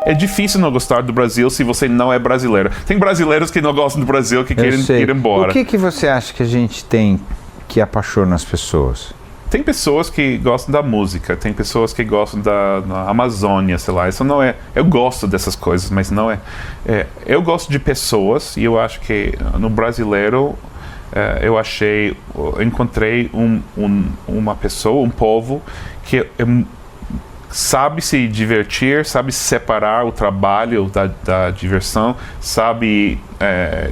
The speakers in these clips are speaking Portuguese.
É difícil não gostar do Brasil se você não é brasileiro. Tem brasileiros que não gostam do Brasil, que querem ir embora. O que você acha que a gente tem que apaixona as pessoas? Tem pessoas que gostam da música, tem pessoas que gostam da Amazônia, sei lá. Isso não é... Eu gosto dessas coisas, mas não é... Eu gosto de pessoas e eu acho que no brasileiro encontrei uma pessoa, um povo que sabe se divertir, sabe separar o trabalho da diversão, sabe,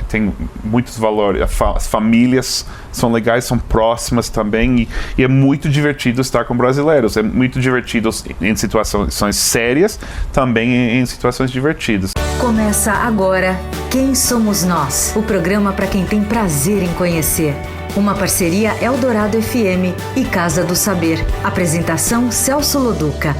tem muitos valores, as famílias são legais, são próximas também, e é muito divertido estar com brasileiros, é muito divertido em situações sérias, também em situações divertidas. Começa agora Quem Somos Nós, o programa para quem tem prazer em conhecer. Uma parceria Eldorado FM e Casa do Saber. Apresentação Celso Loduca.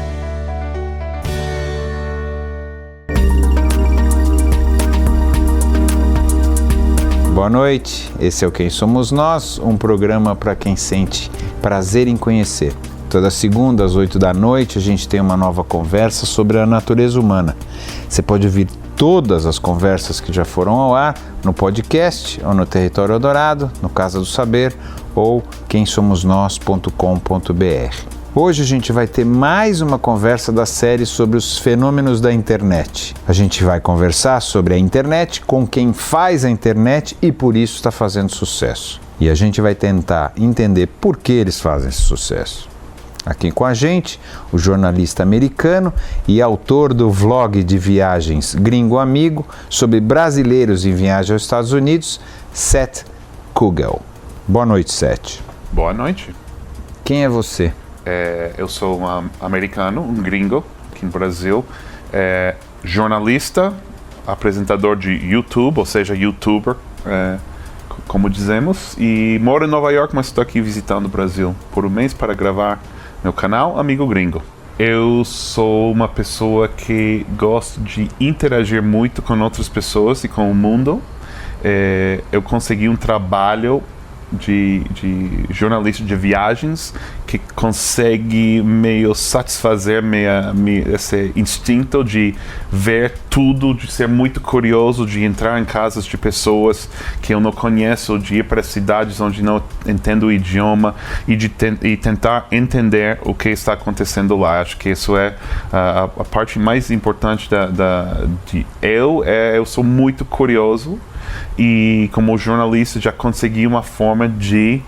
Boa noite, esse é o Quem Somos Nós, um programa para quem sente prazer em conhecer. Toda segunda às 8 da noite a gente tem uma nova conversa sobre a natureza humana. Você pode ouvir todas as conversas que já foram ao ar no podcast ou no Território Eldorado, no Casa do Saber ou quemsomosnós.com.br. Hoje a gente vai ter mais uma conversa da série sobre os fenômenos da internet. A gente vai conversar sobre a internet com quem faz a internet e por isso está fazendo sucesso. E a gente vai tentar entender por que eles fazem esse sucesso. Aqui com a gente, o jornalista americano e autor do vlog de viagens Gringo Amigo sobre brasileiros em viagem aos Estados Unidos, Seth Kugel. Boa noite, Seth. Boa noite. Quem é você? Eu sou um americano, um gringo aqui no Brasil, jornalista, apresentador de YouTube, ou seja, youtuber, como dizemos, e moro em Nova York, mas estou aqui visitando o Brasil por um mês para gravar meu canal Amigo Gringo. Eu sou uma pessoa que gosto de interagir muito com outras pessoas e com o mundo. Eu consegui um trabalho de jornalista de viagens que consegue meio satisfazer esse instinto de ver tudo, de ser muito curioso, de entrar em casas de pessoas que eu não conheço, de ir para cidades onde não entendo o idioma e tentar entender o que está acontecendo lá. Acho que isso é a parte mais importante eu sou muito curioso. E como jornalista já consegui uma forma de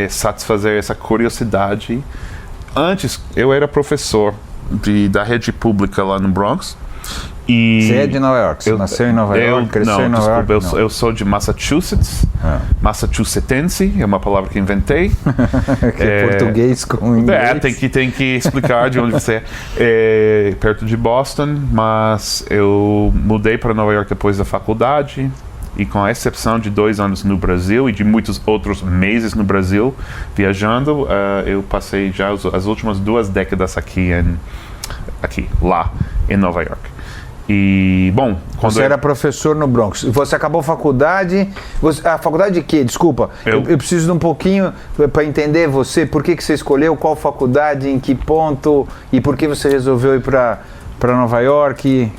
satisfazer essa curiosidade. Antes eu era professor da rede pública lá no Bronx. Você é de Nova York? Você nasceu em Nova York? Cresceu em Nova York? Eu sou de Massachusetts. Massachusettense é uma palavra que inventei. Que é português com inglês. Tem que explicar de onde você é. Perto de Boston, mas eu mudei para Nova York depois da faculdade. E com a exceção de 2 anos no Brasil e de muitos outros meses no Brasil viajando, eu passei já as últimas 2 décadas lá em Nova York. E, bom... Você era professor no Bronx. Você acabou a faculdade... A faculdade de quê? Desculpa. Eu preciso de um pouquinho para entender você. Por que você escolheu? Qual faculdade? Em que ponto? E por que você resolveu ir para Nova York?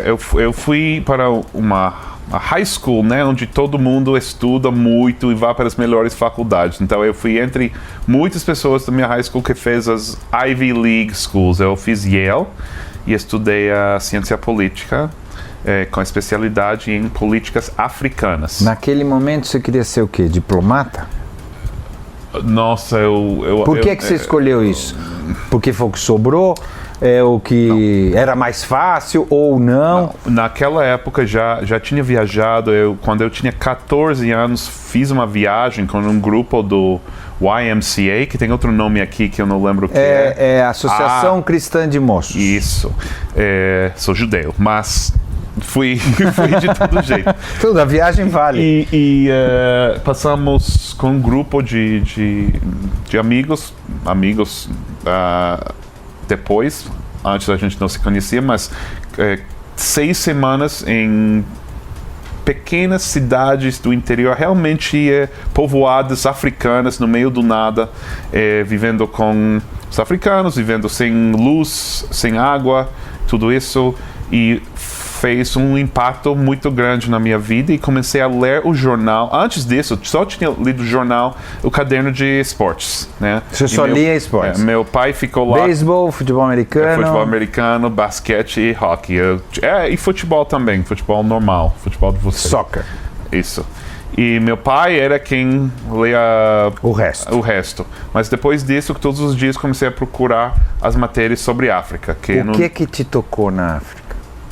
Eu fui para uma high school, né, onde todo mundo estuda muito e vai para as melhores faculdades. Então eu fui entre muitas pessoas da minha high school que fez as Ivy League schools. Eu fiz Yale e estudei a ciência política com especialidade em políticas africanas. Naquele momento você queria ser o quê? Diplomata? Nossa, Por que você escolheu isso? Porque foi o que sobrou? É o que era mais fácil ou não? Naquela época já tinha viajado. Quando eu tinha 14 anos, fiz uma viagem com um grupo do YMCA, que tem outro nome aqui que eu não lembro o que é. É a Associação Cristã de Moços. Isso. Sou judeu, mas fui de todo jeito. Tudo, a viagem vale. E passamos com um grupo de amigos depois, antes a gente não se conhecia, mas 6 semanas em pequenas cidades do interior, realmente povoadas africanas, no meio do nada, vivendo com os africanos, vivendo sem luz, sem água, tudo isso, e fez um impacto muito grande na minha vida, e comecei a ler o jornal. Antes disso, só tinha lido o jornal, o caderno de esportes, né? Você só lia esportes? Meu pai ficou lá... Beisebol, futebol americano... Basquete e hockey. E futebol também, futebol normal, futebol de você. Soccer. Isso. E meu pai era quem lia o resto. Mas depois disso, todos os dias comecei a procurar as matérias sobre África. O que te tocou na África?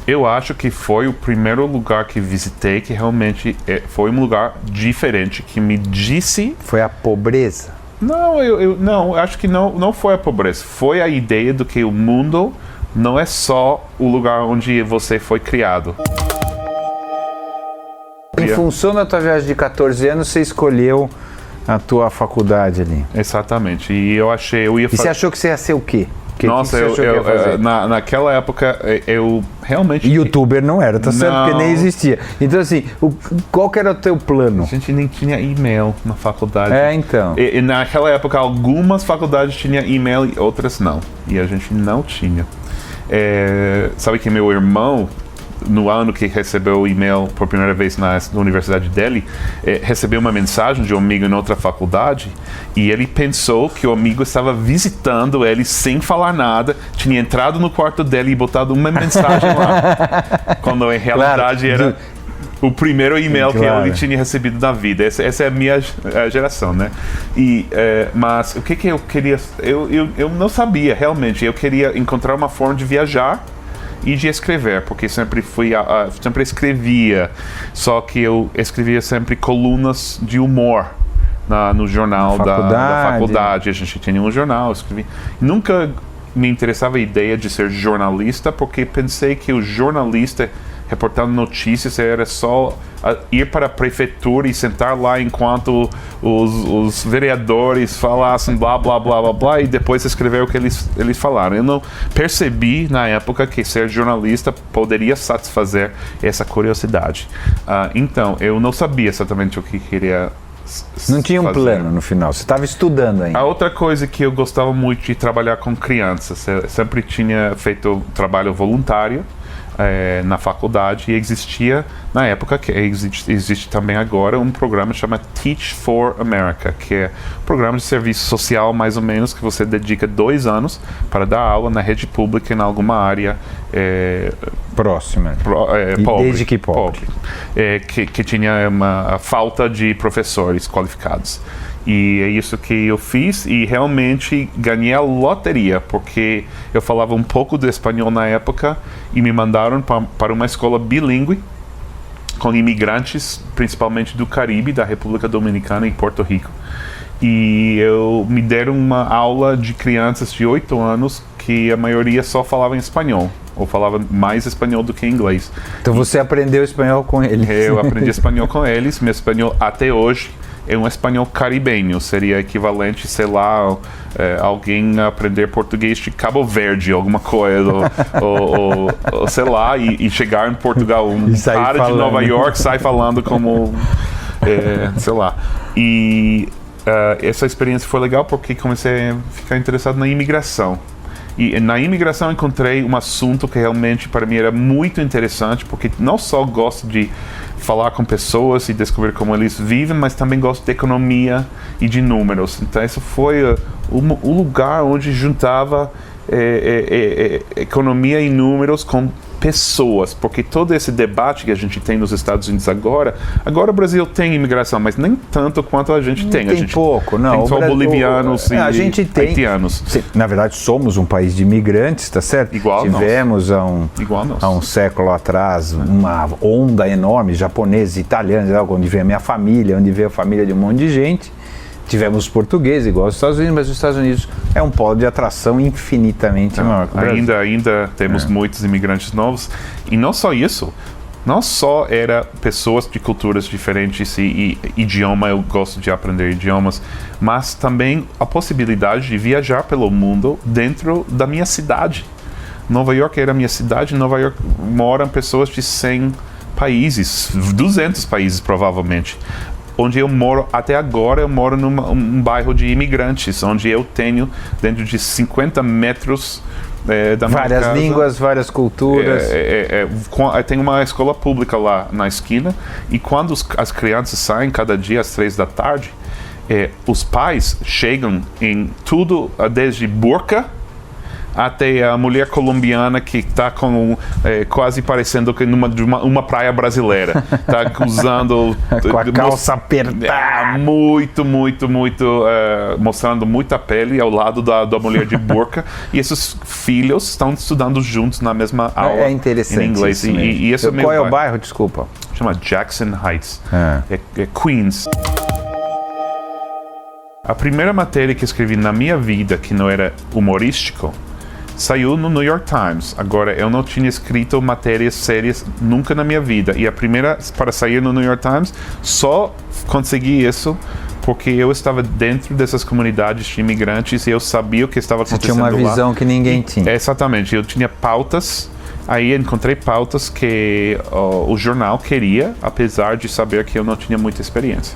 Eu acho que foi o primeiro lugar que visitei que realmente foi um lugar diferente, que me disse... Foi a pobreza? Não, não, acho que não foi a pobreza. Foi a ideia de que o mundo não é só o lugar onde você foi criado. Em função da tua viagem de 14 anos, você escolheu a tua faculdade ali. Exatamente. E eu achei... E você achou que você ia ser o quê? Nossa, naquela época eu realmente... YouTuber não era, tá certo? Porque nem existia. Então assim, qual que era o teu plano? A gente nem tinha e-mail na faculdade. Então. E naquela época algumas faculdades tinham e-mail e outras não. E a gente não tinha. Sabe que meu irmão, no ano que recebeu o e-mail por primeira vez na Universidade dele, recebeu uma mensagem de um amigo em outra faculdade, e ele pensou que o amigo estava visitando ele sem falar nada, tinha entrado no quarto dele e botado uma mensagem lá, quando em realidade era o primeiro e-mail que ele tinha recebido na vida. Essa é a minha geração, né? Mas o que eu queria... Eu não sabia, realmente. Eu queria encontrar uma forma de viajar e de escrever, porque sempre escrevia, só que eu escrevia sempre colunas de humor no jornal da faculdade. A gente tinha um jornal, eu escrevi. Nunca me interessava a ideia de ser jornalista, porque pensei que o jornalista reportando notícias era só ir para a prefeitura e sentar lá enquanto os vereadores falassem blá blá blá blá blá e depois escrever o que eles falaram. Eu não percebi na época que ser jornalista poderia satisfazer essa curiosidade. Então, eu não sabia exatamente o que queria Não tinha um plano no final, você estava estudando ainda. A outra coisa que eu gostava muito de trabalhar com crianças, eu sempre tinha feito trabalho voluntário na faculdade, e existia na época, que existe também agora, um programa chamado Teach for America, que é um programa de serviço social, mais ou menos, que você dedica 2 anos para dar aula na rede pública em alguma área próxima, pobre, desde que pobre. Que tinha uma falta de professores qualificados. E é isso que eu fiz, e realmente ganhei a loteria, porque eu falava um pouco de espanhol na época e me mandaram para uma escola bilíngue com imigrantes, principalmente do Caribe, da República Dominicana e Porto Rico. E me deram uma aula de crianças de 8 anos que a maioria só falava em espanhol, ou falava mais espanhol do que inglês. Então você aprendeu espanhol com eles? Eu aprendi espanhol com eles. Meu espanhol até hoje é um espanhol caribenho, seria equivalente, sei lá, alguém aprender português de Cabo Verde, alguma coisa, ou sei lá, e chegar em Portugal, cara de Nova York sai falando como, sei lá. E essa experiência foi legal porque comecei a ficar interessado na imigração. E na imigração encontrei um assunto que realmente para mim era muito interessante, porque não só gosto de falar com pessoas e descobrir como eles vivem, mas também gosto de economia e de números. Então esse foi o lugar onde juntava economia e números com pessoas, porque todo esse debate que a gente tem nos Estados Unidos agora o Brasil tem imigração, mas nem tanto quanto a gente tem. A gente pouco, não. Tem só bolivianos e haitianos. Na verdade, somos um país de imigrantes, tá certo? Igual Tivemos há um século atrás uma onda enorme, japoneses, italianos, onde veio a minha família, onde veio a família de um monte de gente. Tivemos português, igual aos Estados Unidos, mas os Estados Unidos é um polo de atração infinitamente maior que o Brasil. Ainda temos muitos imigrantes novos. E não só isso, não só era pessoas de culturas diferentes e idioma, eu gosto de aprender idiomas, mas também a possibilidade de viajar pelo mundo dentro da minha cidade. Nova York era a minha cidade, em Nova York moram pessoas de 100 países, 200 países provavelmente. onde eu moro até agora, eu moro num bairro de imigrantes, onde eu tenho dentro de 50 metros da minha Várias casa, línguas, várias culturas. tem uma escola pública lá na esquina, e quando as crianças saem cada dia às 3 da tarde, os pais chegam em tudo, desde burca até a mulher colombiana que está quase parecendo que uma praia brasileira. Está usando... Com a calça apertada. Muito, mostrando muita pele ao lado da mulher de burca. E esses filhos estão estudando juntos na mesma aula interessante em inglês. E esse qual é o bairro? Desculpa. Chama Jackson Heights. É Queens. A primeira matéria que escrevi na minha vida, que não era humorístico, saiu no New York Times. Agora, eu não tinha escrito matérias sérias nunca na minha vida. E a primeira para sair no New York Times, só consegui isso porque eu estava dentro dessas comunidades de imigrantes e eu sabia o que estava acontecendo lá. Você tinha uma visão que ninguém tinha. Exatamente. Eu tinha pautas. Aí encontrei pautas que o jornal queria, apesar de saber que eu não tinha muita experiência.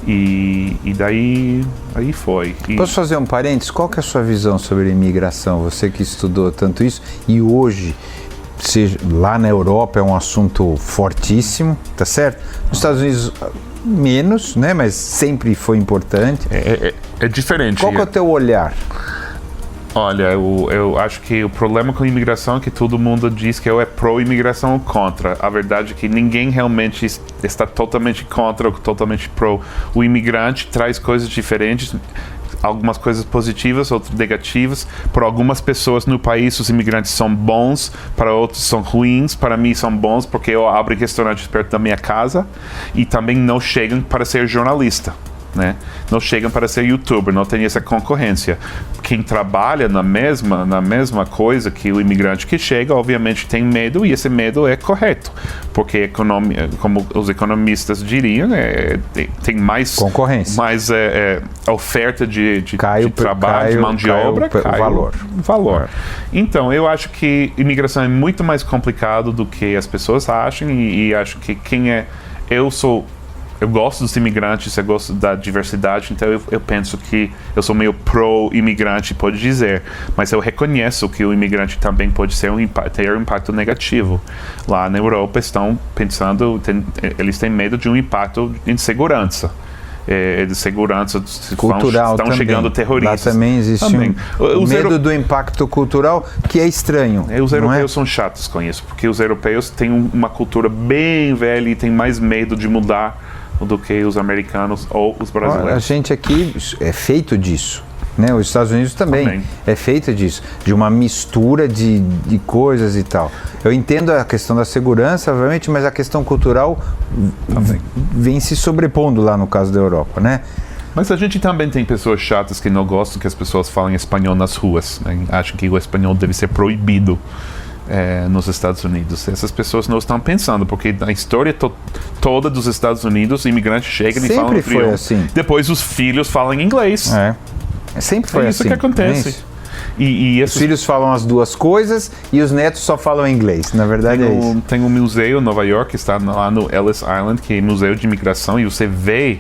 E daí aí foi. Posso fazer um parênteses? Qual que é a sua visão sobre a imigração? Você que estudou tanto isso e hoje, lá na Europa é um assunto fortíssimo, tá certo? Nos Estados Unidos menos, né? Mas sempre foi importante. É diferente. Qual que é o teu olhar? Olha, eu acho que o problema com a imigração é que todo mundo diz que é pró-imigração ou contra. A verdade é que ninguém realmente está totalmente contra ou totalmente pró. O imigrante traz coisas diferentes, algumas coisas positivas, outras negativas. Para algumas pessoas no país, os imigrantes são bons, para outros são ruins. Para mim são bons porque eu abro restaurantes perto da minha casa e também não chegam para ser jornalista. Né? Não chegam para ser youtuber, não tem essa concorrência. Quem trabalha na mesma coisa que o imigrante que chega, obviamente tem medo, e esse medo é correto, porque como os economistas diriam, tem mais concorrência, mais oferta de trabalho, de mão de obra, cai o valor. Então, eu acho que imigração é muito mais complicado do que as pessoas acham, e acho que eu gosto dos imigrantes, eu gosto da diversidade, então eu penso que eu sou meio pró-imigrante, pode dizer, mas eu reconheço que o imigrante também pode ter um impacto negativo. Lá na Europa estão pensando, eles têm medo de um impacto de segurança. De segurança cultural estão também. Chegando terroristas. Lá também existe medo do impacto cultural, que é estranho. Os europeus são chatos com isso, porque os europeus têm uma cultura bem velha e têm mais medo de mudar do que os americanos ou os brasileiros. A gente aqui é feito disso, né? Os Estados Unidos também é feito disso, de uma mistura de coisas e tal. Eu entendo a questão da segurança, obviamente, mas a questão cultural vem se sobrepondo lá no caso da Europa, né? Mas a gente também tem pessoas chatas que não gostam que as pessoas falem espanhol nas ruas, né? Acham que o espanhol deve ser proibido nos Estados Unidos. Essas pessoas não estão pensando, porque na história toda dos Estados Unidos, imigrantes chegam e falam foi assim. Depois os filhos falam inglês. Sempre foi assim. É isso que acontece. Os filhos falam as duas coisas e os netos só falam inglês. Na verdade é isso. Tem um museu em Nova York, que está lá no Ellis Island, que é museu de imigração, e você vê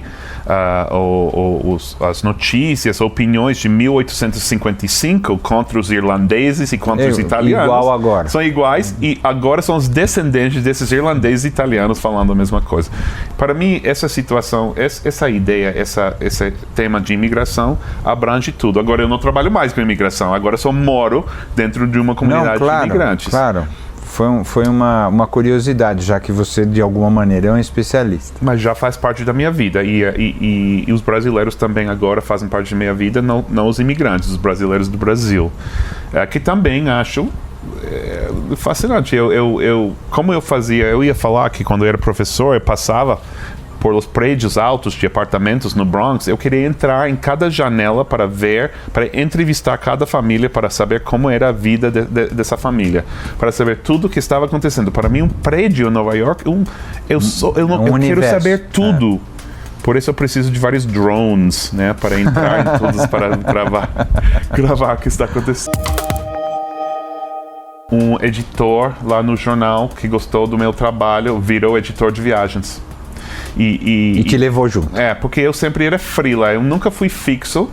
as notícias, opiniões de 1855 contra os irlandeses e contra os italianos. Igual agora. São iguais, e agora são os descendentes desses irlandeses e italianos falando a mesma coisa. Para mim, essa situação, essa ideia, esse tema de imigração abrange tudo. Agora eu não trabalho mais com imigração, agora só moro dentro de uma comunidade de imigrantes. Claro. Foi uma curiosidade, já que você, de alguma maneira, é um especialista. Mas já faz parte da minha vida. E os brasileiros também agora fazem parte da minha vida, não os imigrantes, os brasileiros do Brasil. Que também acho fascinante. Como eu ia falar que quando eu era professor, eu passava por os prédios altos de apartamentos no Bronx, eu queria entrar em cada janela para entrevistar cada família, para saber como era a vida dessa família, para saber tudo o que estava acontecendo. Para mim, um prédio em Nova York, eu quero saber tudo. Por isso eu preciso de vários drones, né, para entrar em todos, para gravar o que está acontecendo. Um editor lá no jornal que gostou do meu trabalho virou editor de viagens. E te levou junto. Porque eu sempre era freela, eu nunca fui fixo.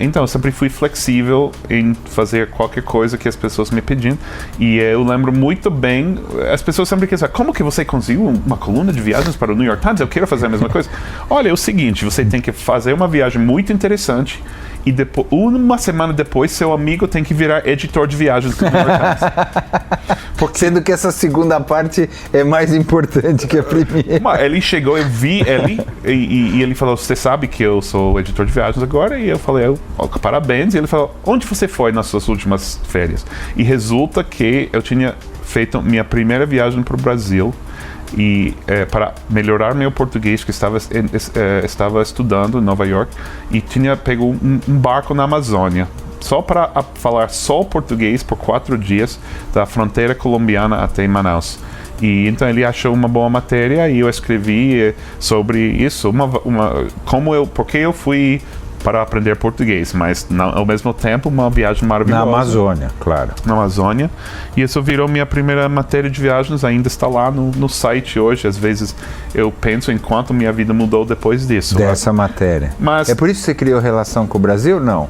Então, eu sempre fui flexível em fazer qualquer coisa que as pessoas me pediam. E eu lembro muito bem, as pessoas sempre querem saber, como que você conseguiu uma coluna de viagens para o New York Times? Eu quero fazer a mesma coisa. Olha, é o seguinte, você tem que fazer uma viagem muito interessante e depois, uma semana depois, seu amigo tem que virar editor de viagens do New York Times. Sendo que essa segunda parte é mais importante que a primeira. Ele chegou, eu vi ele e ele falou, você sabe que eu sou editor de viagens agora? E eu falei, parabéns. E ele falou, onde você foi nas suas últimas férias? E resulta que eu tinha feito minha primeira viagem para o Brasil e para melhorar meu português, que estava estudando em Nova York, e tinha pego um barco na Amazônia só para falar só português por 4 dias da fronteira colombiana até Manaus. E então ele achou uma boa matéria e eu escrevi sobre isso, porque eu fui para aprender português, mas ao mesmo tempo uma viagem maravilhosa. Na Amazônia, claro. Na Amazônia. E isso virou minha primeira matéria de viagens, ainda está lá no site hoje. Às vezes eu penso em quanto minha vida mudou depois disso. Dessa matéria. Mas, é por isso que você criou relação com o Brasil? Não.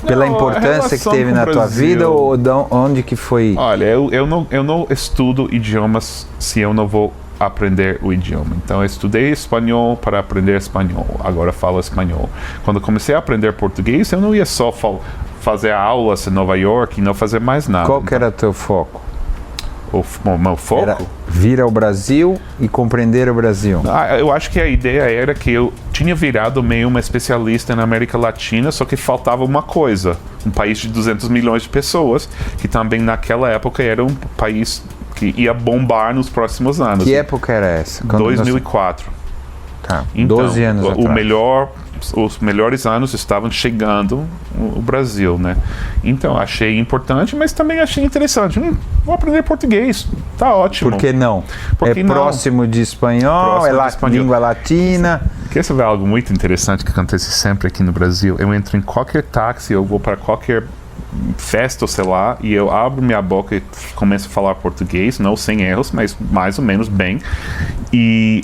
Pela importância que teve na tua vida ou onde que foi? Olha, eu não estudo idiomas se eu não vou aprender o idioma. Então eu estudei espanhol para aprender espanhol. Agora falo espanhol. Quando comecei a aprender português, eu não ia só fazer aulas em Nova York e não fazer mais nada. Qual que era o teu foco? O meu foco? Era vir ao Brasil e compreender o Brasil. Eu acho que a ideia era que eu tinha virado meio uma especialista na América Latina, só que faltava uma coisa. Um país de 200 milhões de pessoas, que também naquela época era um país que ia bombar nos próximos anos. Que época era essa? 2004. Tá, então, 12 anos atrás. Os melhores anos estavam chegando no Brasil, né? Então, achei importante, mas também achei interessante. Vou aprender português, tá ótimo. Por que não? Próximo de espanhol, língua latina. Quer saber algo muito interessante que acontece sempre aqui no Brasil? Eu entro em qualquer táxi, eu vou para qualquer festa, ou sei lá, e eu abro minha boca e começo a falar português, não sem erros, mas mais ou menos bem. E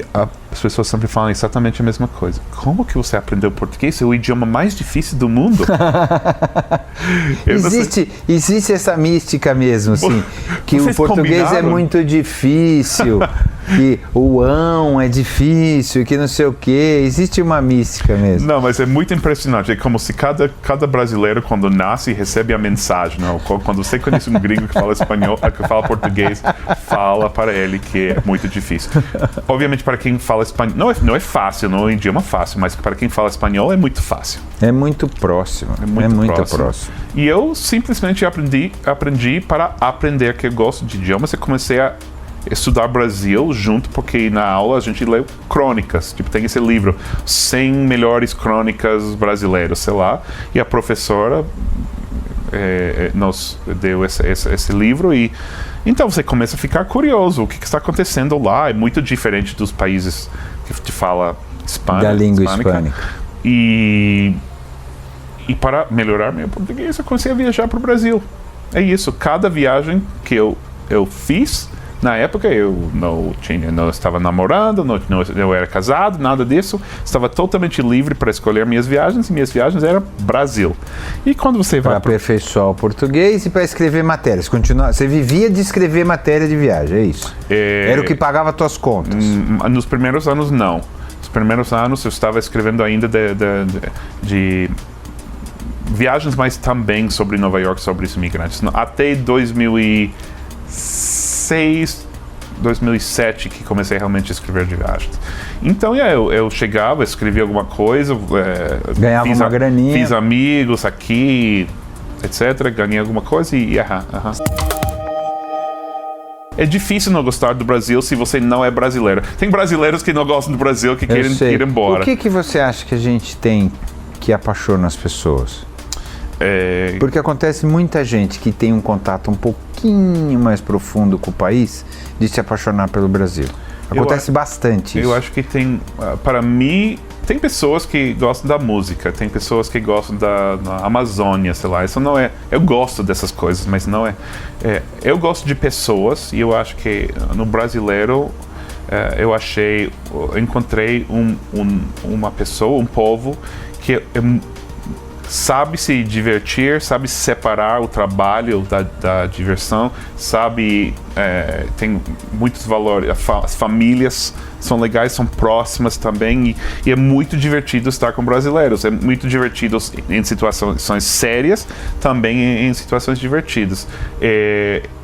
as pessoas sempre falam exatamente a mesma coisa. Como que você aprendeu português? É o idioma mais difícil do mundo. Existe essa mística mesmo, assim, que o português é muito difícil, que o ão é difícil, que não sei o quê. Existe uma mística mesmo. Não, mas é muito impressionante. É como se cada brasileiro, quando nasce, recebe a mensagem. Não? Quando você conhece um gringo que fala espanhol, que fala português, fala para ele que é muito difícil. Obviamente, para quem fala espanhol, não é fácil, não é um idioma fácil, mas para quem fala espanhol é muito fácil. É muito próximo. É muito próximo. E eu simplesmente aprendi para aprender, que eu gosto de idiomas. Eu comecei a estudar Brasil junto, porque na aula a gente lê crônicas, tipo, tem esse livro 100 melhores crônicas brasileiras, sei lá, e a professora nos deu esse livro, e então você começa a ficar curioso, o que está acontecendo lá. É muito diferente dos países que te fala da língua hispânica. E para melhorar meu português, eu comecei a viajar para o Brasil. É isso, cada viagem que eu fiz. Na época eu não estava namorando, eu era casado, nada disso. Estava totalmente livre para escolher minhas viagens, e minhas viagens eram Brasil. E quando você vai para aperfeiçoar o português e para escrever matérias, você vivia de escrever matéria de viagem, é isso? Era o que pagava tuas contas? Nos primeiros anos, não. Nos primeiros anos eu estava escrevendo ainda de viagens, mas também sobre Nova York, sobre os imigrantes. Até 2007 que comecei realmente a escrever de viagens. Então eu chegava, escrevia alguma coisa, ganhava uma graninha, fiz amigos aqui, etc. Ganhei alguma coisa e É difícil não gostar do Brasil se você não é brasileiro. Tem brasileiros que não gostam do Brasil, que querem ir embora. O que você acha que a gente tem que apaixona as pessoas? Porque acontece muita gente que tem um contato um pouquinho mais profundo com o país de se apaixonar pelo Brasil. Acontece bastante isso. Eu acho que tem, para mim, tem pessoas que gostam da música, tem pessoas que gostam da Amazônia, sei lá. Isso não é. Eu gosto dessas coisas, mas não é. Eu gosto de pessoas, e eu acho que no brasileiro eu encontrei uma pessoa, um povo que sabe se divertir, sabe separar o trabalho da diversão, tem muitos valores, as famílias são legais, são próximas também, e é muito divertido estar com brasileiros, é muito divertido em situações sérias, também em situações divertidas.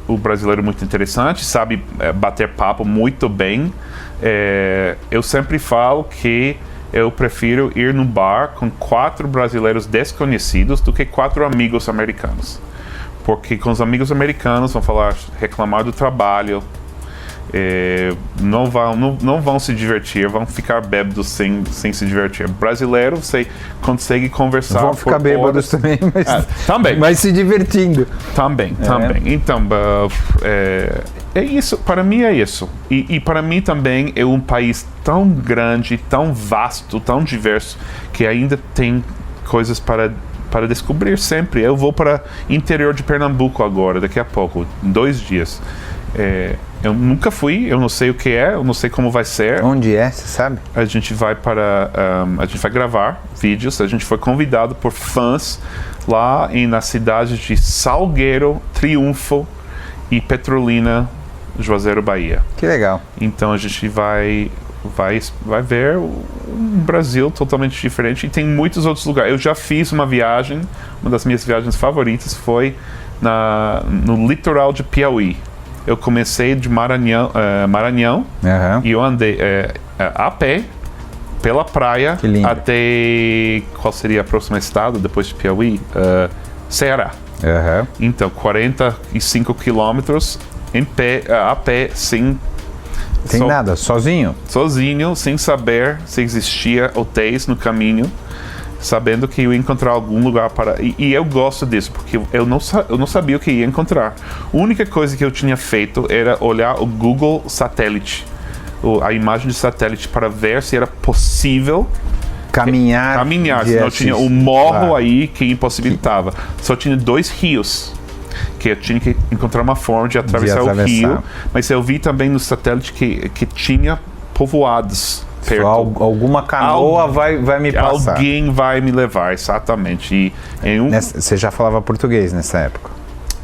O brasileiro é muito interessante, sabe bater papo muito bem. Eu sempre falo que eu prefiro ir num bar com 4 brasileiros desconhecidos do que 4 amigos americanos. Porque com os amigos americanos vão reclamar do trabalho, não vão se divertir, vão ficar bêbados sem se divertir. Brasileiro, você consegue conversar. Vão ficar bêbados também, também. Mas se divertindo. Também. Então, é isso, para mim é isso. E para mim também é um país tão grande, tão vasto, tão diverso, que ainda tem coisas para descobrir sempre. Eu vou para o interior de Pernambuco agora, daqui a pouco, em 2 dias. Eu nunca fui, eu não sei o que eu não sei como vai ser. Onde é, você sabe? A gente vai gravar vídeos, a gente foi convidado por fãs lá na cidade de Salgueiro, Triunfo e Petrolina, Juazeiro, Bahia. Que legal. Então a gente vai ver um Brasil totalmente diferente, e tem muitos outros lugares. Eu já fiz uma viagem, uma das minhas viagens favoritas foi no litoral de Piauí. Eu comecei de Maranhão e eu andei a pé pela praia até, qual seria a próxima estado depois de Piauí? Ceará. Então, 45 quilômetros a pé, sem nada, sozinho? Sozinho, sem saber se existia hotéis no caminho, sabendo que eu ia encontrar algum lugar para... E eu gosto disso, porque eu não sabia o que ia encontrar. A única coisa que eu tinha feito era olhar o Google Satélite, a imagem de satélite, para ver se era possível caminhar. Senão tinha um morro aí que impossibilitava. Só tinha 2 rios, que eu tinha que encontrar uma forma de atravessar o rio. Mas eu vi também no satélite que tinha povoados perto. Alguma canoa vai me passar. Alguém vai me levar, exatamente. Você já falava português nessa época?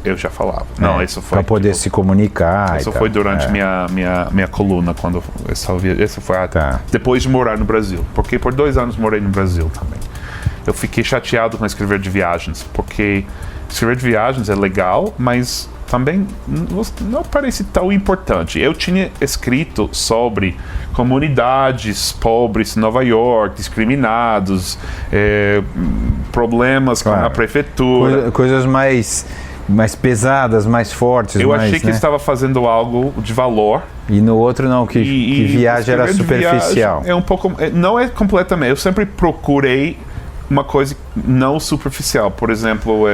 Eu já falava. Não, isso foi... Para poder se comunicar. Isso foi durante minha coluna, quando eu estava viajando. Isso foi depois de morar no Brasil. Porque por 2 anos morei no Brasil também. Eu fiquei chateado com escrever de viagens, porque escrever de viagens é legal, mas também não parece tão importante. Eu tinha escrito sobre comunidades pobres em Nova York, discriminados, problemas com a prefeitura. Coisas mais pesadas, mais fortes. Eu achei que estava fazendo algo de valor. E no outro não, que viagem era superficial. Viagem é um pouco, não é completamente. Eu sempre procurei uma coisa não superficial. Por exemplo,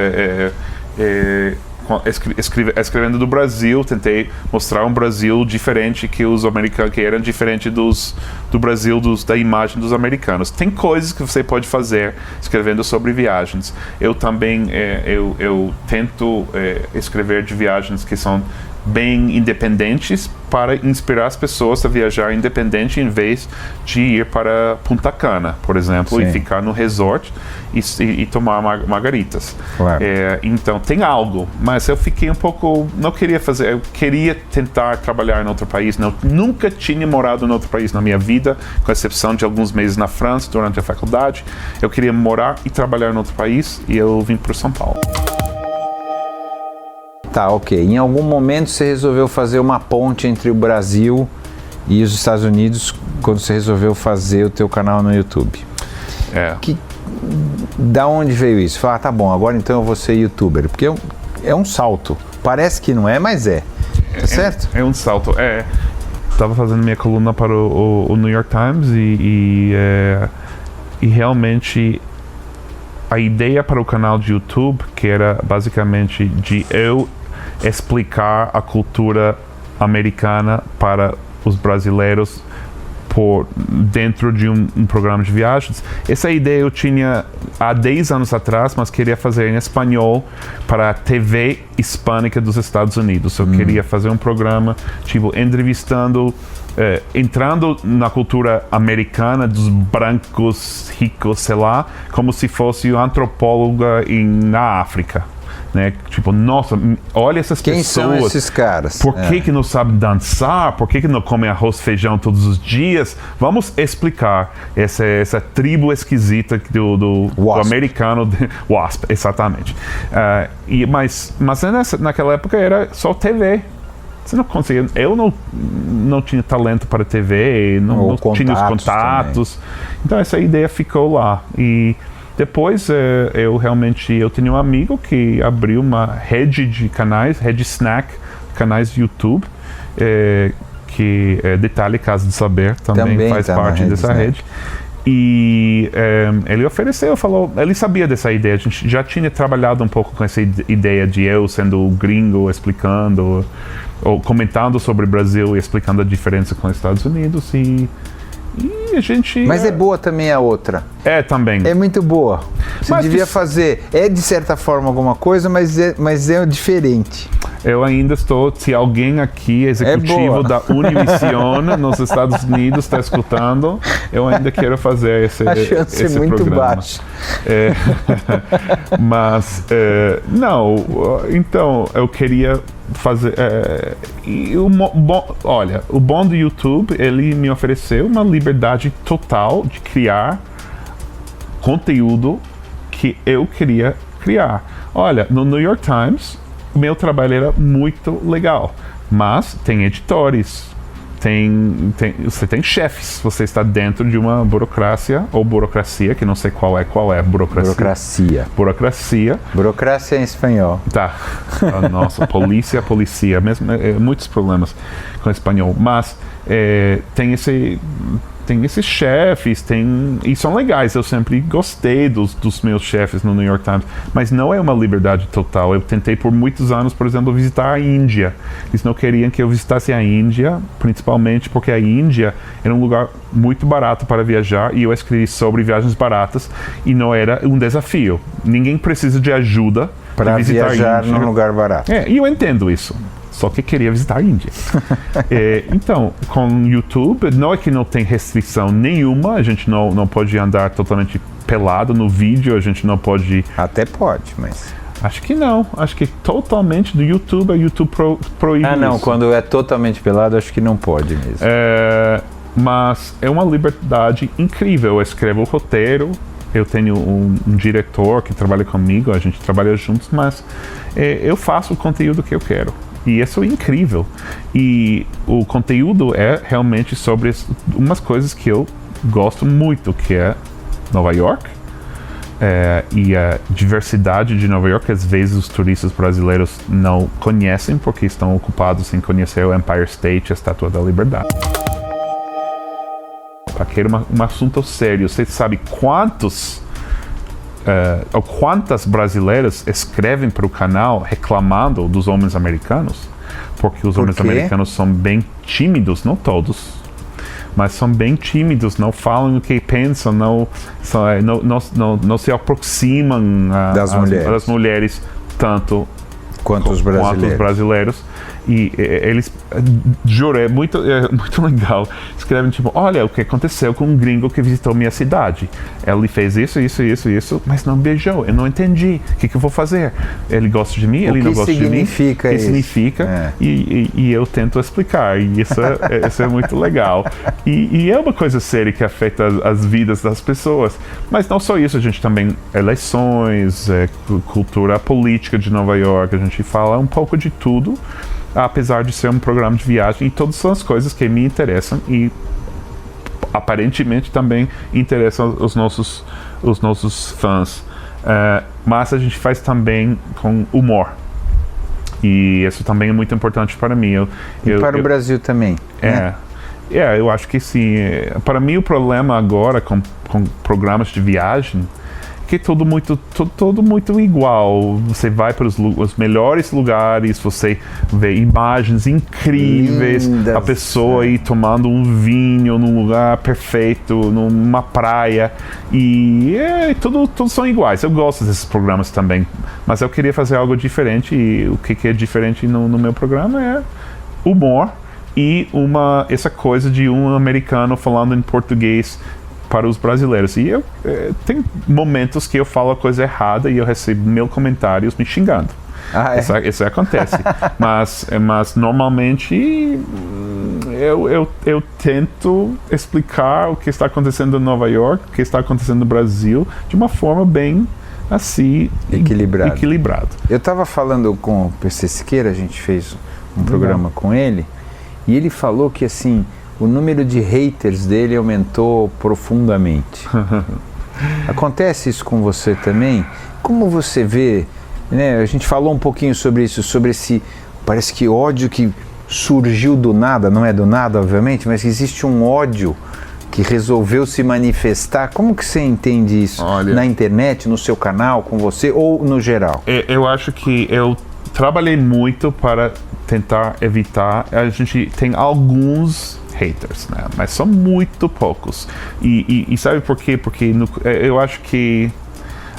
escrevendo do Brasil, tentei mostrar um Brasil diferente que os americanos, que eram diferente do Brasil, da imagem dos americanos. Tem coisas que você pode fazer escrevendo sobre viagens. Eu também eu tento escrever de viagens que são bem independentes, para inspirar as pessoas a viajar independente, em vez de ir para Punta Cana, por exemplo, e ficar no resort e tomar margaritas. Claro. Então tem algo, mas eu fiquei um pouco, não queria fazer, eu queria tentar trabalhar em outro país. Nunca tinha morado em outro país na minha vida, com exceção de alguns meses na França durante a faculdade. Eu queria morar e trabalhar em outro país, e eu vim para São Paulo. Tá, ok. Em algum momento você resolveu fazer uma ponte entre o Brasil e os Estados Unidos, quando você resolveu fazer o teu canal no YouTube. Da onde veio isso? Falar, tá bom, agora então eu vou ser youtuber. Porque é um salto. Parece que não é, mas é. Tá certo? É um salto. Estava fazendo minha coluna para o New York Times e realmente a ideia para o canal de YouTube, que era basicamente de eu explicar a cultura americana para os brasileiros dentro de um programa de viagens. Essa ideia eu tinha há 10 anos atrás, mas queria fazer em espanhol para a TV hispânica dos Estados Unidos. Eu queria fazer um programa, tipo, entrevistando, entrando na cultura americana dos brancos ricos, sei lá, como se fosse uma antropóloga na África. Né? Tipo, nossa, olha essas Quem pessoas. Quem são esses caras? Por que não sabe dançar? Por que não come arroz e feijão todos os dias? Vamos explicar essa tribo esquisita do americano. Wasp, exatamente. Mas naquela época era só TV. Você não conseguia. Eu não tinha talento para TV, não tinha os contatos. Também. Então essa ideia ficou lá. E depois eu tinha um amigo que abriu uma rede de canais, rede Snack, canais de YouTube, que Detalhe Casa do Saber também faz parte dessa rede. E ele ofereceu, falou, ele sabia dessa ideia, a gente já tinha trabalhado um pouco com essa ideia de eu sendo o gringo, explicando, ou comentando sobre o Brasil e explicando a diferença com os Estados Unidos e a gente... Mas é boa também a outra. Também. É muito boa. Você devia fazer, de certa forma alguma coisa, mas é diferente. Eu ainda estou, se alguém aqui, executivo da Univision nos Estados Unidos está escutando, eu ainda quero fazer esse programa. A chance é muito baixa. Mas, não, então, eu queria fazer... olha, o bom do YouTube, ele me ofereceu uma liberdade total de criar conteúdo que eu queria criar. Olha, no New York Times, meu trabalho era muito legal, mas tem editores, você tem chefes, você está dentro de uma burocracia, que não sei qual é burocracia. Burocracia em espanhol. Tá. Nossa, polícia, mesmo, muitos problemas com espanhol, mas tem esses chefes, e são legais, eu sempre gostei dos meus chefes no New York Times, mas não é uma liberdade total. Eu tentei por muitos anos, por exemplo, visitar a Índia. Eles não queriam que eu visitasse a Índia, principalmente porque a Índia era um lugar muito barato para viajar, e eu escrevi sobre viagens baratas, e não era um desafio. Ninguém precisa de ajuda para viajar num lugar barato. E eu entendo isso. Só que queria visitar a Índia. Então, com o YouTube, não é que não tem restrição nenhuma, a gente não pode andar totalmente pelado no vídeo, a gente não pode... Até pode, mas... Acho que não, acho que totalmente do YouTube, YouTube proíbe não, isso. Quando é totalmente pelado, acho que não pode mesmo. Mas é uma liberdade incrível, eu escrevo o roteiro, eu tenho um diretor que trabalha comigo, a gente trabalha juntos, mas eu faço o conteúdo que eu quero. E isso é incrível. E o conteúdo é realmente sobre umas coisas que eu gosto muito, que é Nova York. E a diversidade de Nova York, às vezes os turistas brasileiros não conhecem, porque estão ocupados em conhecer o Empire State e a Estátua da Liberdade. Aqui era um assunto sério. Você sabe quantas brasileiras escrevem para o canal reclamando dos homens americanos? Porque os homens americanos são bem tímidos, não todos, mas são bem tímidos, não falam o que pensam, não se aproximam das mulheres tanto quanto os brasileiros. E eles, juro, é muito legal. Escrevem tipo, olha o que aconteceu com um gringo que visitou minha cidade. Ele fez isso, mas não beijou. Eu não entendi. O que eu vou fazer? Ele gosta de mim? Ele não gosta de mim? O que significa? E eu tento explicar. E isso é muito legal. E é uma coisa séria que afeta as vidas das pessoas. Mas não só isso, a gente também... Eleições, cultura política de Nova York, a gente fala um pouco de tudo, apesar de ser um programa de viagem, e todas são as coisas que me interessam e aparentemente também interessam os nossos fãs. Mas a gente faz também com humor. E isso também é muito importante para mim. Para o Brasil também. Né? Eu acho que sim. Para mim o problema agora com programas de viagem porque é tudo muito igual. Você vai para os melhores lugares, você vê imagens incríveis, Lindas, a pessoa aí tomando um vinho num lugar perfeito, numa praia, e todos são iguais. Eu gosto desses programas também, mas eu queria fazer algo diferente, e o que é diferente no meu programa é humor e essa coisa de um americano falando em português para os brasileiros. E tem momentos que eu falo a coisa errada e eu recebo 1000 comentários me xingando. Isso acontece. mas normalmente eu tento explicar o que está acontecendo em Nova York, o que está acontecendo no Brasil, de uma forma bem assim equilibrado. Eu estava falando com o PC Siqueira, a gente fez um programa com ele, e ele falou que assim, o número de haters dele aumentou profundamente. Acontece isso com você também? Como você vê, né? A gente falou um pouquinho sobre isso, sobre esse, parece que ódio que surgiu do nada, não é do nada, obviamente, mas existe um ódio que resolveu se manifestar. Como que você entende isso? Olha, na internet, no seu canal, com você, ou no geral? Eu acho que eu trabalhei muito para tentar evitar. A gente tem alguns haters, né? Mas são muito poucos. E sabe por quê? Porque eu acho que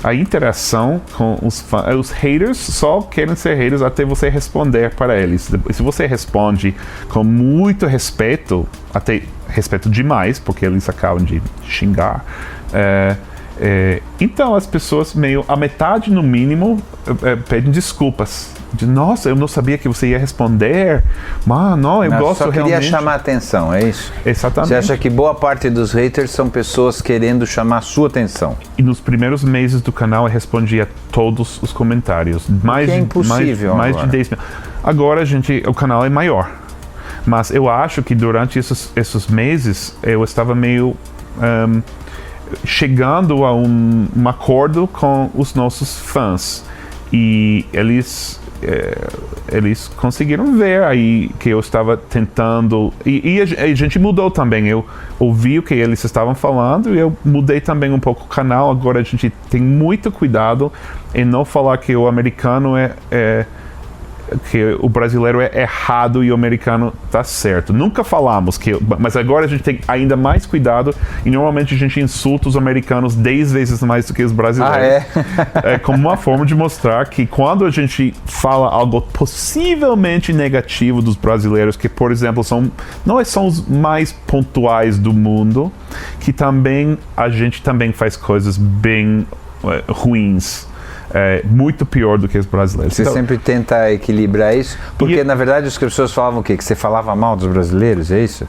a interação com os haters só querem ser haters até você responder para eles. Se você responde com muito respeito, até respeito demais, porque eles acabam de xingar, então as pessoas a metade no mínimo pedem desculpas. Nossa, eu não sabia que você ia responder. Não, eu gosto só queria realmente chamar atenção, é isso? Exatamente. Você acha que boa parte dos haters são pessoas querendo chamar a sua atenção? E nos primeiros meses do canal eu respondia todos os comentários. É impossível mais de 10 mil. Agora, o canal é maior. Mas eu acho que durante esses meses eu estava meio chegando a um acordo com os nossos fãs. E eles conseguiram ver aí que eu estava tentando, e a gente mudou também. Eu ouvi o que eles estavam falando e eu mudei também um pouco o canal. Agora a gente tem muito cuidado em não falar que o americano que o brasileiro é errado e o americano tá certo. Nunca falamos mas agora a gente tem ainda mais cuidado, e normalmente a gente insulta os americanos 10 vezes mais do que os brasileiros. É como uma forma de mostrar que quando a gente fala algo possivelmente negativo dos brasileiros, que por exemplo não são os mais pontuais do mundo, que também a gente também faz coisas bem ruins. Muito pior do que os brasileiros. Você sempre tenta equilibrar isso? Porque na verdade as pessoas falavam o quê? Que você falava mal dos brasileiros, é isso?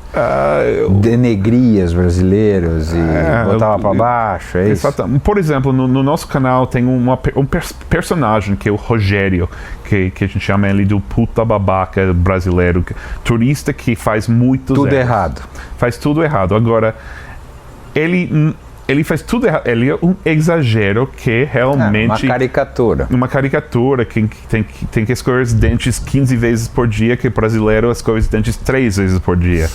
Denegria os brasileiros e botava para baixo, é isso? Exatamente. Por exemplo, no nosso canal tem um personagem que é o Rogério, que a gente chama ele do puta babaca brasileiro, turista que faz muitos tudo erros. Errado. Faz tudo errado. Agora, ele faz tudo errado. Ele é um exagero que realmente... Uma caricatura que tem que escover os dentes 15 vezes por dia, que o brasileiro escova os dentes 3 vezes por dia.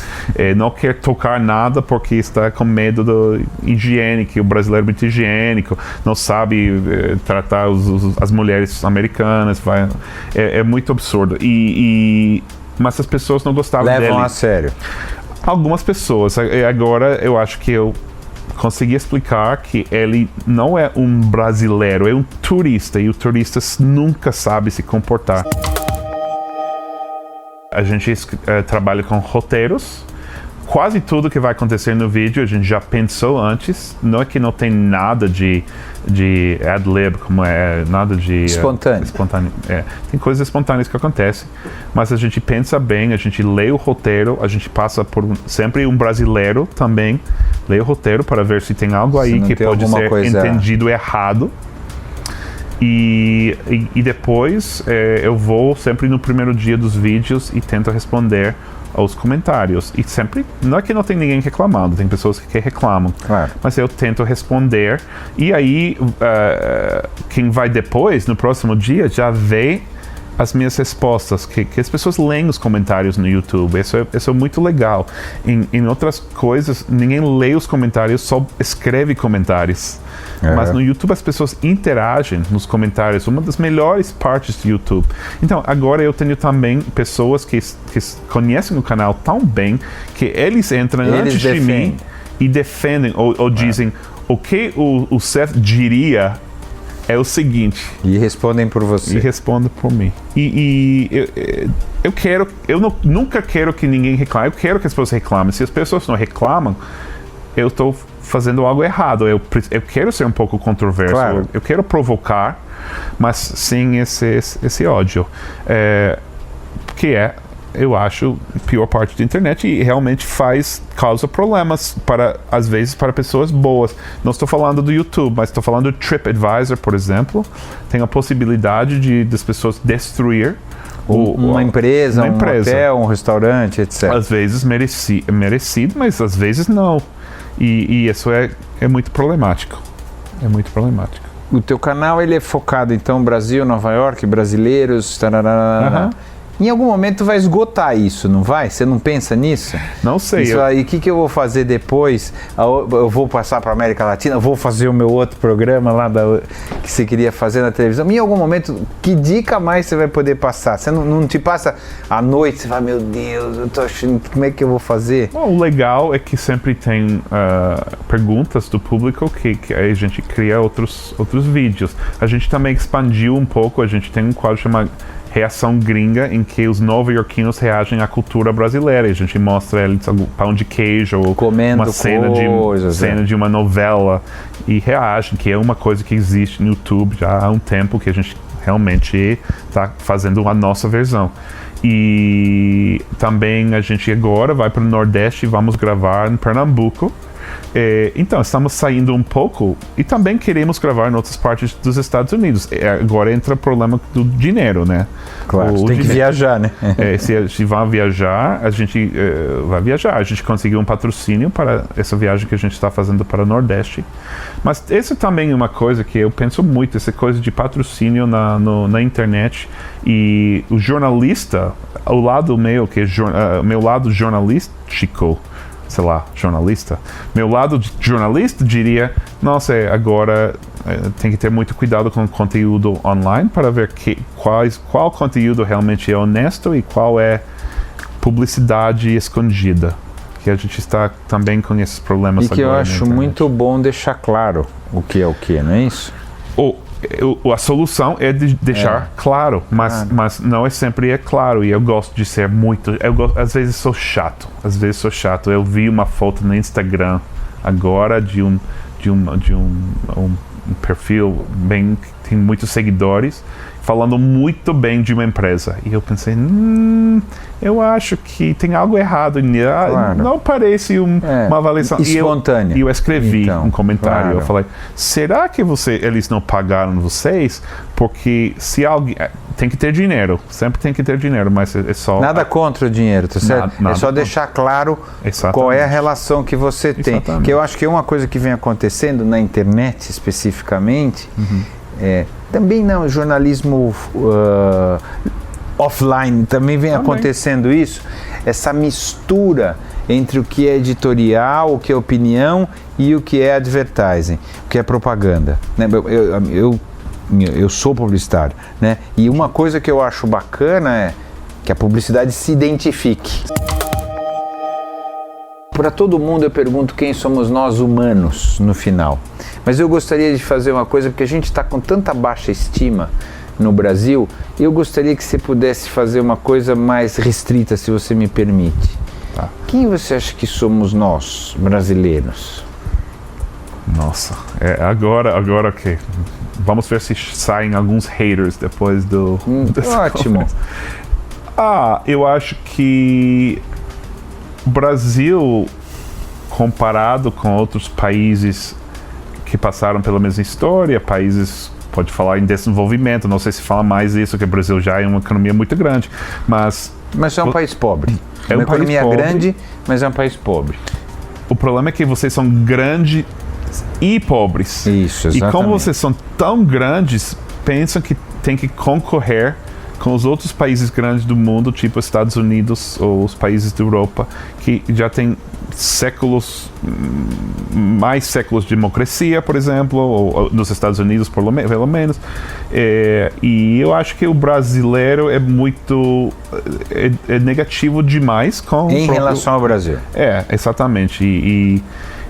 Não quer tocar nada porque está com medo da higiene, que o brasileiro é muito higiênico, não sabe tratar as mulheres americanas. É muito absurdo. Mas as pessoas não gostavam dele. Levam a sério. Algumas pessoas. Agora eu acho que eu consegui explicar que ele não é um brasileiro, é um turista, e o turista nunca sabe se comportar. A gente trabalha com roteiros. Quase tudo que vai acontecer no vídeo a gente já pensou antes. Não é que não tem nada de ad-lib, como nada de... espontâneo. Tem coisas espontâneas que acontecem, mas a gente pensa bem, a gente lê o roteiro, a gente passa por sempre um brasileiro também, lê o roteiro para ver se tem algo aí que pode ser entendido errado. E depois eu vou sempre no primeiro dia dos vídeos e tento responder aos comentários. E sempre, não é que não tem ninguém reclamando, tem pessoas que reclamam. Claro. Mas eu tento responder. E aí, quem vai depois, no próximo dia, já vê as minhas respostas, que as pessoas leem os comentários no YouTube. Isso é muito legal. Em outras coisas, ninguém lê os comentários, só escreve comentários. Mas no YouTube as pessoas interagem nos comentários, uma das melhores partes do YouTube. Então, agora eu tenho também pessoas que conhecem o canal tão bem que eles entram antes de mim e defendem ou dizem o que o Seth diria é o seguinte. E respondem por você. E respondem por mim. Nunca quero que ninguém reclame. Eu quero que as pessoas reclamem. Se as pessoas não reclamam, eu estou fazendo algo errado. Eu quero ser um pouco controverso. Claro. Eu quero provocar, mas sem esse ódio. Eu acho, a pior parte da internet e realmente causa problemas, às vezes, para pessoas boas. Não estou falando do YouTube, mas estou falando do TripAdvisor, por exemplo. Tem a possibilidade das pessoas destruir uma empresa, um hotel, um restaurante, etc. Às vezes merecido, mas às vezes não. E isso é muito problemático. É muito problemático. O teu canal, ele é focado, então, Brasil, Nova York, brasileiros, tararara. Em algum momento vai esgotar isso, não vai? Você não pensa nisso? Não sei. Isso aí, o que eu vou fazer depois? Eu vou passar para a América Latina, vou fazer o meu outro programa lá que você queria fazer na televisão. Em algum momento, que dica mais você vai poder passar? Você não te passa à noite, você fala, meu Deus, eu tô achando, como é que eu vou fazer? Bom, o legal é que sempre tem perguntas do público que a gente cria outros vídeos. A gente também expandiu um pouco, a gente tem um quadro chamado Reação Gringa, em que os nova-iorquinos reagem à cultura brasileira. A gente mostra eles pão de queijo ou uma cena de uma novela e reagem, que é uma coisa que existe no YouTube já há um tempo, que a gente realmente está fazendo a nossa versão. E também a gente agora vai para o Nordeste e vamos gravar em Pernambuco. Então, estamos saindo um pouco e também queremos gravar em outras partes dos Estados Unidos. Agora entra o problema do dinheiro, né? Claro, tem que viajar, né? Se vai viajar, a gente vai viajar. A gente conseguiu um patrocínio para essa viagem que a gente está fazendo para o Nordeste. Mas essa também é uma coisa que eu penso muito, essa coisa de patrocínio na internet. E o jornalista, o lado meu, que é meu lado jornalístico, sei lá, jornalista. Meu lado de jornalista diria, nossa, agora tem que ter muito cuidado com o conteúdo online para ver qual conteúdo realmente é honesto e qual é publicidade escondida. Que a gente está também com esses problemas agora. E que eu acho muito bom deixar claro o que é o que, não é isso? A solução é de deixar claro, mas não é sempre claro, e eu gosto de ser muito... às vezes sou chato. Eu vi uma foto no Instagram agora de um perfil bem, que tem muitos seguidores, falando muito bem de uma empresa. E eu pensei, eu acho que tem algo errado. Claro. Não parece uma avaliação. Espontânea. E eu escrevi um comentário. Claro. Eu falei, será que eles não pagaram vocês? Porque se alguém... Tem que ter dinheiro. Sempre tem que ter dinheiro, mas é só... Nada contra o dinheiro, tá certo? Nada é só deixar claro qual é a relação que você tem. Que eu acho que é uma coisa que vem acontecendo na internet, especificamente, também não, jornalismo offline, também vem acontecendo isso, essa mistura entre o que é editorial, o que é opinião e o que é advertising, o que é propaganda. Eu sou publicitário, né? E uma coisa que eu acho bacana é que a publicidade se identifique. Para todo mundo eu pergunto quem somos nós humanos no final. Mas eu gostaria de fazer uma coisa, porque a gente está com tanta baixa estima no Brasil, eu gostaria que você pudesse fazer uma coisa mais restrita, se você me permite. Tá. Quem você acha que somos nós, brasileiros? Nossa, agora ok. Vamos ver se saem alguns haters depois do... Ótimo. Eu acho que o Brasil, comparado com outros países que passaram pela mesma história, países, pode falar em desenvolvimento, não sei se fala mais isso, que o Brasil já é uma economia muito grande, mas é um país pobre. É uma um país economia pobre, grande, mas é um país pobre. O problema é que vocês são grandes e pobres. Isso, exatamente. E como vocês são tão grandes, pensam que tem que concorrer com os outros países grandes do mundo, tipo Estados Unidos ou os países da Europa, que já tem mais séculos de democracia, por exemplo, ou nos Estados Unidos, pelo menos. E eu acho que o brasileiro é muito negativo demais em relação ao Brasil. Exatamente. E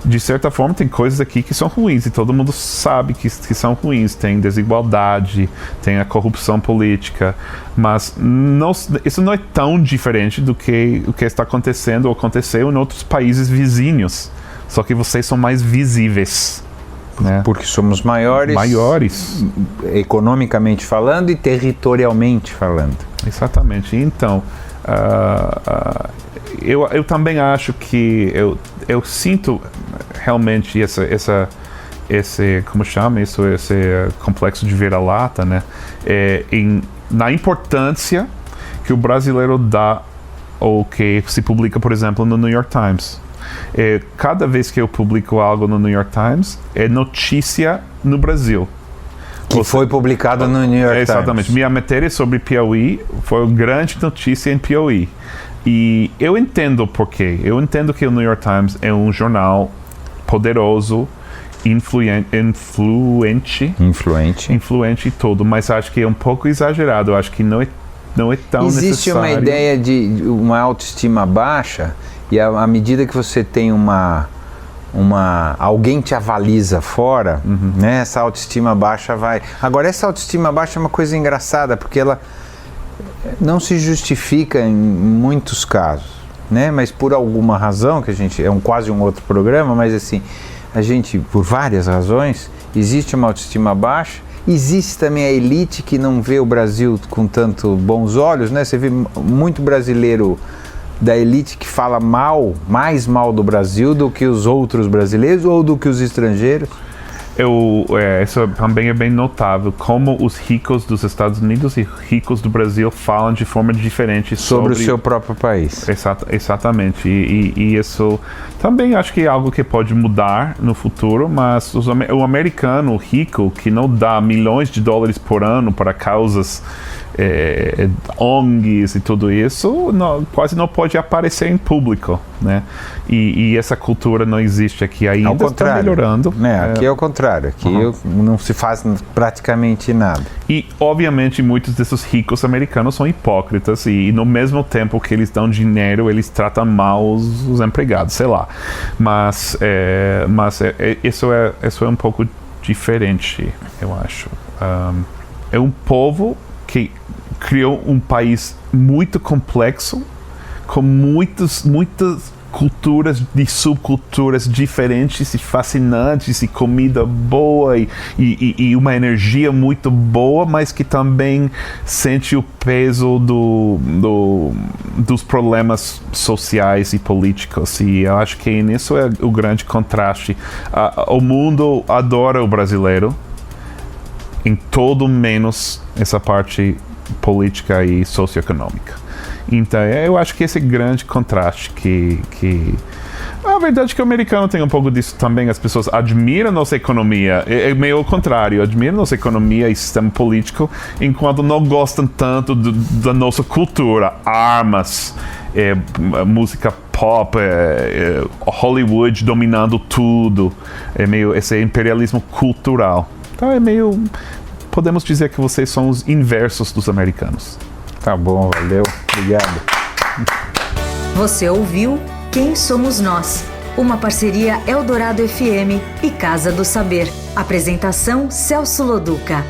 de certa forma tem coisas aqui que são ruins e todo mundo sabe que são ruins. Tem desigualdade, tem a corrupção política, mas isso não é tão diferente do que o que está acontecendo ou aconteceu em outros países vizinhos, só que vocês são mais visíveis, né? Porque somos maiores economicamente falando e territorialmente falando. Exatamente. Então eu também acho que eu sinto realmente esse como chama isso, esse complexo de vira-lata, né? Na importância que o brasileiro dá ou que se publica, por exemplo, no New York Times. Cada vez que eu publico algo no New York Times, é notícia no Brasil. Foi publicado no New York Times. Exatamente. Minha matéria sobre Piauí foi uma grande notícia em Piauí. E eu entendo o porquê. Eu entendo que o New York Times é um jornal poderoso, influente e tudo, mas acho que é um pouco exagerado. Eu acho que não é tão necessário. Existe uma ideia de uma autoestima baixa, e à medida que você tem alguém te avaliza fora, né, essa autoestima baixa vai... Agora, essa autoestima baixa é uma coisa engraçada, porque ela não se justifica em muitos casos, né? Mas por alguma razão, que a gente quase um outro programa, mas assim, a gente, por várias razões, existe uma autoestima baixa. Existe também a elite que não vê o Brasil com tanto bons olhos, né? Você vê muito brasileiro da elite que fala mais mal do Brasil do que os outros brasileiros ou do que os estrangeiros. Isso também é bem notável, como os ricos dos Estados Unidos e ricos do Brasil falam de forma diferente sobre o seu próprio país. Exatamente. E isso também acho que é algo que pode mudar no futuro, mas o americano rico que não dá milhões de dólares por ano para causas ONGs e tudo isso, quase não pode aparecer em público, né? E essa cultura não existe aqui ainda, está melhorando. Aqui é o contrário, aqui não se faz praticamente nada. E, obviamente, muitos desses ricos americanos são hipócritas e no mesmo tempo que eles dão dinheiro, eles tratam mal os empregados, sei lá. Mas isso é um pouco diferente, eu acho. É um povo que criou um país muito complexo, com muitas culturas e subculturas diferentes e fascinantes, e comida boa e uma energia muito boa, mas que também sente o peso dos problemas sociais e políticos. E eu acho que nisso é o grande contraste. O mundo adora o brasileiro, em todo menos essa parte política e socioeconômica. Então, eu acho que esse grande contraste que... A verdade é que o americano tem um pouco disso também. As pessoas admiram nossa economia. É meio ao contrário. Admiram nossa economia e sistema político, enquanto não gostam tanto da nossa cultura. Armas, música pop, Hollywood dominando tudo. É meio esse imperialismo cultural. Então podemos dizer que vocês são os inversos dos americanos. Tá bom, valeu. Obrigado. Você ouviu Quem Somos Nós? Uma parceria Eldorado FM e Casa do Saber. Apresentação Celso Loduca.